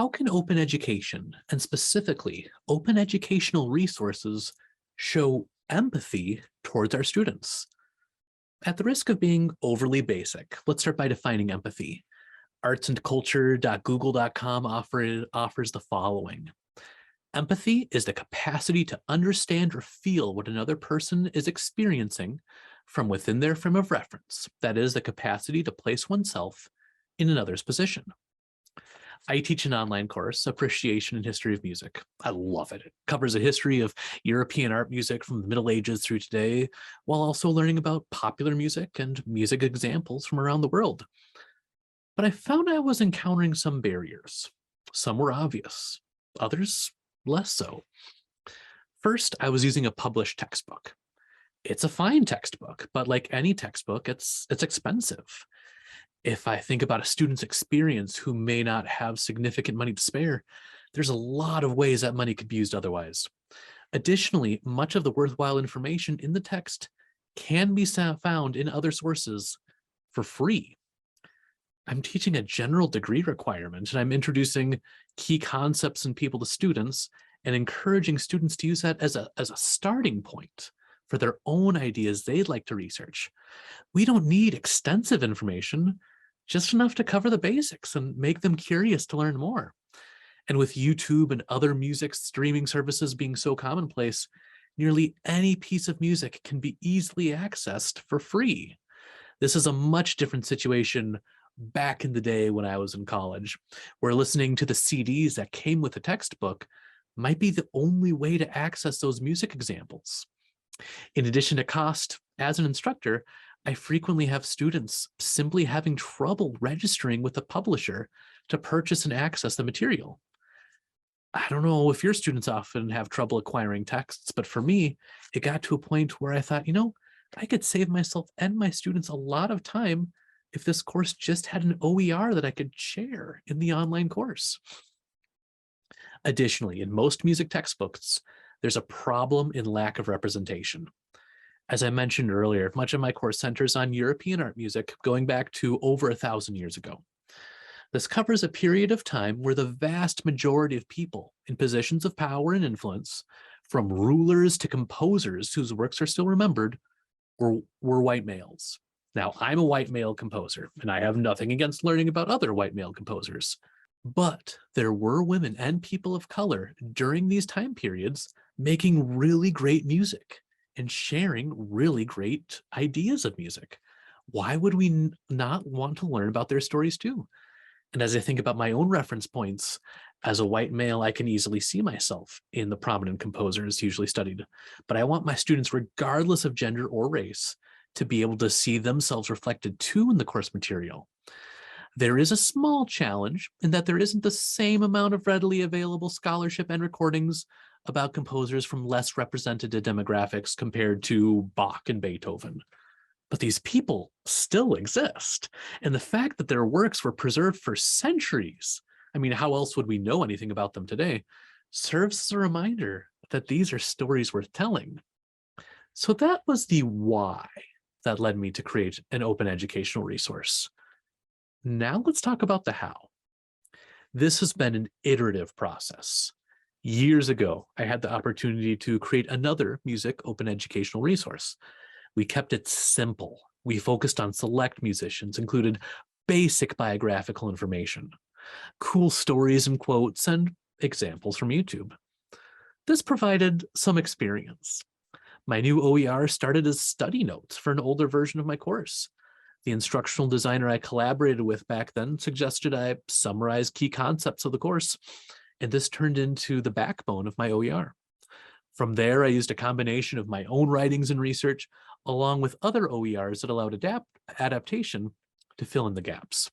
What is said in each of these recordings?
How can open education, and specifically open educational resources, show empathy towards our students? At the risk of being overly basic, let's start by defining empathy. Artsandculture.google.com offers the following. Empathy is the capacity to understand or feel what another person is experiencing from within their frame of reference. That is, the capacity to place oneself in another's position. I teach an online course, Appreciation and History of Music. I love it. It covers a history of European art music from the Middle Ages through today, while also learning about popular music and music examples from around the world. But I found I was encountering some barriers. Some were obvious, others less so. First, I was using a published textbook. It's a fine textbook, but like any textbook, it's expensive. If I think about a student's experience who may not have significant money to spare, there's a lot of ways that money could be used otherwise. Additionally, much of the worthwhile information in the text can be found in other sources for free. I'm teaching a general degree requirement, and I'm introducing key concepts and people to students and encouraging students to use that as a starting point for their own ideas they'd like to research. We don't need extensive information, just enough to cover the basics and make them curious to learn more. And with YouTube and other music streaming services being so commonplace, nearly any piece of music can be easily accessed for free. This is a much different situation back in the day when I was in college, where listening to the CDs that came with the textbook might be the only way to access those music examples. In addition to cost, as an instructor, I frequently have students simply having trouble registering with the publisher to purchase and access the material. I don't know if your students often have trouble acquiring texts, but for me, it got to a point where I thought, I could save myself and my students a lot of time if this course just had an OER that I could share in the online course. Additionally, in most music textbooks, there's a problem in lack of representation. As I mentioned earlier, much of my course centers on European art music going back to over 1,000 years ago. This covers a period of time where the vast majority of people in positions of power and influence, from rulers to composers whose works are still remembered, were white males. Now, I'm a white male composer, and I have nothing against learning about other white male composers. But there were women and people of color during these time periods making really great music and sharing really great ideas of music. Why would we not want to learn about their stories too? And as I think about my own reference points, as a white male, I can easily see myself in the prominent composers usually studied. But I want my students, regardless of gender or race, to be able to see themselves reflected too in the course material. There is a small challenge in that there isn't the same amount of readily available scholarship and recordings about composers from less represented demographics compared to Bach and Beethoven. But these people still exist. And the fact that their works were preserved for centuries, how else would we know anything about them today, serves as a reminder that these are stories worth telling. So that was the why that led me to create an open educational resource. Now let's talk about the how. This has been an iterative process. Years ago, I had the opportunity to create another music open educational resource. We kept it simple. We focused on select musicians, included basic biographical information, cool stories and quotes, and examples from YouTube. This provided some experience. My new OER started as study notes for an older version of my course. The instructional designer I collaborated with back then suggested I summarize key concepts of the course, and this turned into the backbone of my OER. From there, I used a combination of my own writings and research, along with other OERs that allowed adaptation to fill in the gaps.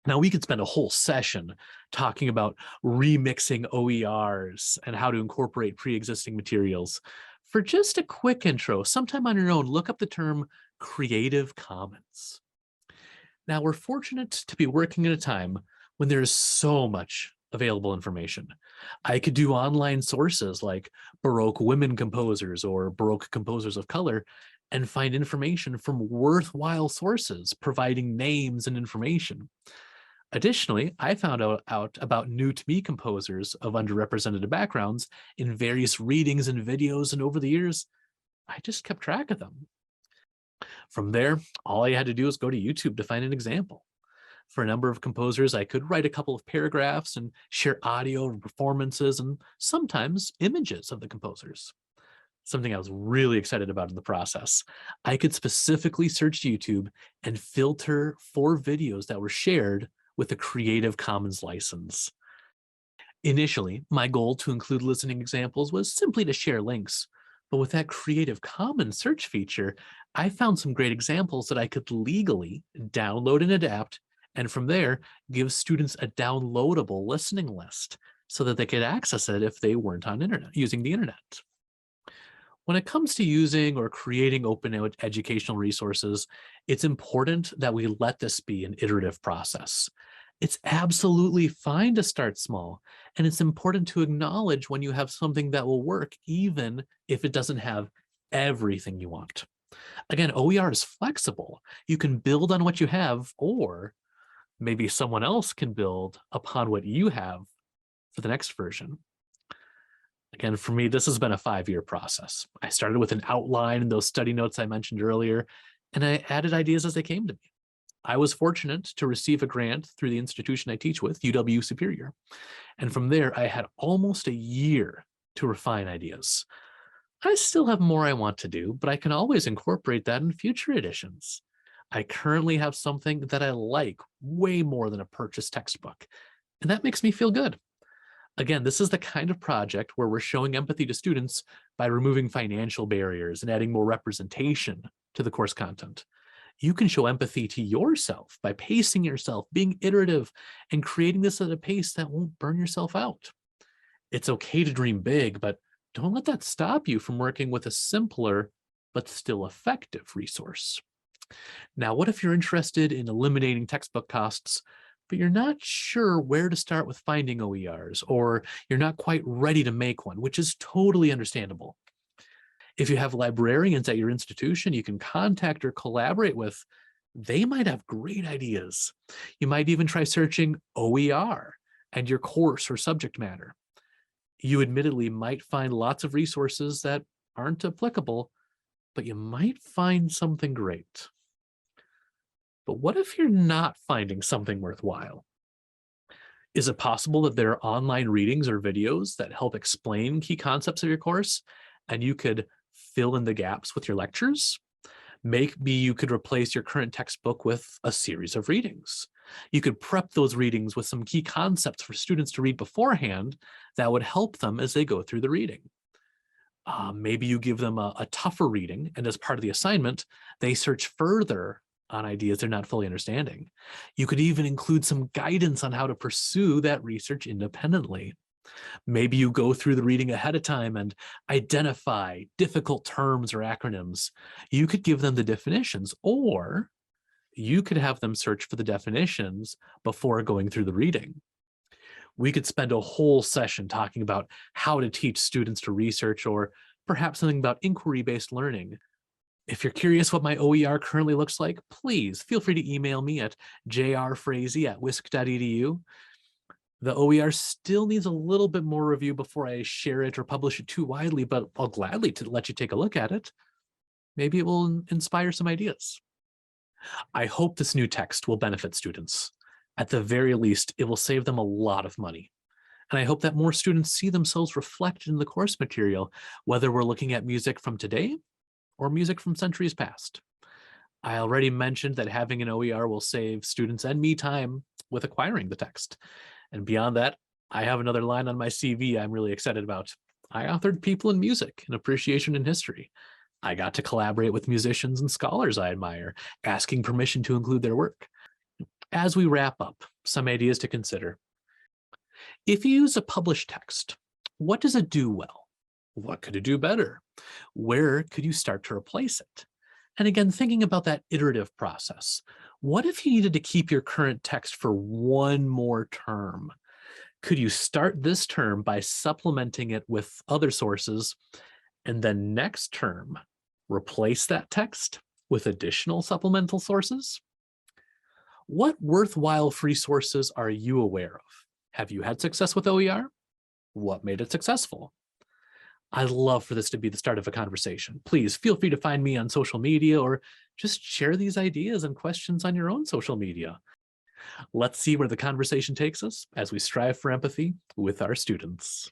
Now, we could spend a whole session talking about remixing OERs and how to incorporate pre-existing materials. For just a quick intro, sometime on your own, look up the term Creative Commons. Now, we're fortunate to be working at a time when there's so much available information. I could do online sources like Baroque women composers or Baroque composers of color and find information from worthwhile sources providing names and information. Additionally, I found out about new to me composers of underrepresented backgrounds in various readings and videos, and over the years, I just kept track of them. From there, all I had to do was go to YouTube to find an example. For a number of composers, I could write a couple of paragraphs and share audio and performances and sometimes images of the composers. Something I was really excited about in the process. I could specifically search YouTube and filter for videos that were shared with a Creative Commons license. Initially, my goal to include listening examples was simply to share links, but with that Creative Commons search feature, I found some great examples that I could legally download and adapt, and from there, give students a downloadable listening list so that they could access it if they weren't on internet using the internet. When it comes to using or creating open educational resources, it's important that we let this be an iterative process. It's absolutely fine to start small, and it's important to acknowledge when you have something that will work, even if it doesn't have everything you want. Again, OER is flexible. You can build on what you have, or maybe someone else can build upon what you have for the next version. Again, for me, this has been a 5-year process. I started with an outline and those study notes I mentioned earlier, and I added ideas as they came to me. I was fortunate to receive a grant through the institution I teach with, UW Superior. And from there, I had almost a year to refine ideas. I still have more I want to do, but I can always incorporate that in future editions. I currently have something that I like way more than a purchased textbook, and that makes me feel good. Again, this is the kind of project where we're showing empathy to students by removing financial barriers and adding more representation to the course content. You can show empathy to yourself by pacing yourself, being iterative, and creating this at a pace that won't burn yourself out. It's okay to dream big, but don't let that stop you from working with a simpler but still effective resource. Now, what if you're interested in eliminating textbook costs, but you're not sure where to start with finding OERs, or you're not quite ready to make one, which is totally understandable. If you have librarians at your institution you can contact or collaborate with, they might have great ideas. You might even try searching OER and your course or subject matter. You admittedly might find lots of resources that aren't applicable, but you might find something great. But what if you're not finding something worthwhile? Is it possible that there are online readings or videos that help explain key concepts of your course, and you could fill in the gaps with your lectures? Maybe you could replace your current textbook with a series of readings. You could prep those readings with some key concepts for students to read beforehand that would help them as they go through the reading. Maybe you give them a tougher reading, and as part of the assignment, they search further on ideas they're not fully understanding. You could even include some guidance on how to pursue that research independently. Maybe you go through the reading ahead of time and identify difficult terms or acronyms. You could give them the definitions, or you could have them search for the definitions before going through the reading. We could spend a whole session talking about how to teach students to research, or perhaps something about inquiry-based learning. If you're curious what my OER currently looks like, please feel free to email me at jrfrazee@wisc.edu. The OER still needs a little bit more review before I share it or publish it too widely, but I'll gladly let you take a look at it. Maybe it will inspire some ideas. I hope this new text will benefit students. At the very least, it will save them a lot of money. And I hope that more students see themselves reflected in the course material, whether we're looking at music from today or music from centuries past. I already mentioned that having an OER will save students and me time with acquiring the text. And beyond that, I have another line on my CV I'm really excited about. I authored People in Music, an Appreciation in History. I got to collaborate with musicians and scholars I admire, asking permission to include their work. As we wrap up, some ideas to consider. If you use a published text, what does it do well? What could it do better? Where could you start to replace it? And again, thinking about that iterative process, what if you needed to keep your current text for one more term? Could you start this term by supplementing it with other sources, and then next term, replace that text with additional supplemental sources? What worthwhile free sources are you aware of? Have you had success with OER? What made it successful? I'd love for this to be the start of a conversation. Please feel free to find me on social media or just share these ideas and questions on your own social media. Let's see where the conversation takes us as we strive for empathy with our students.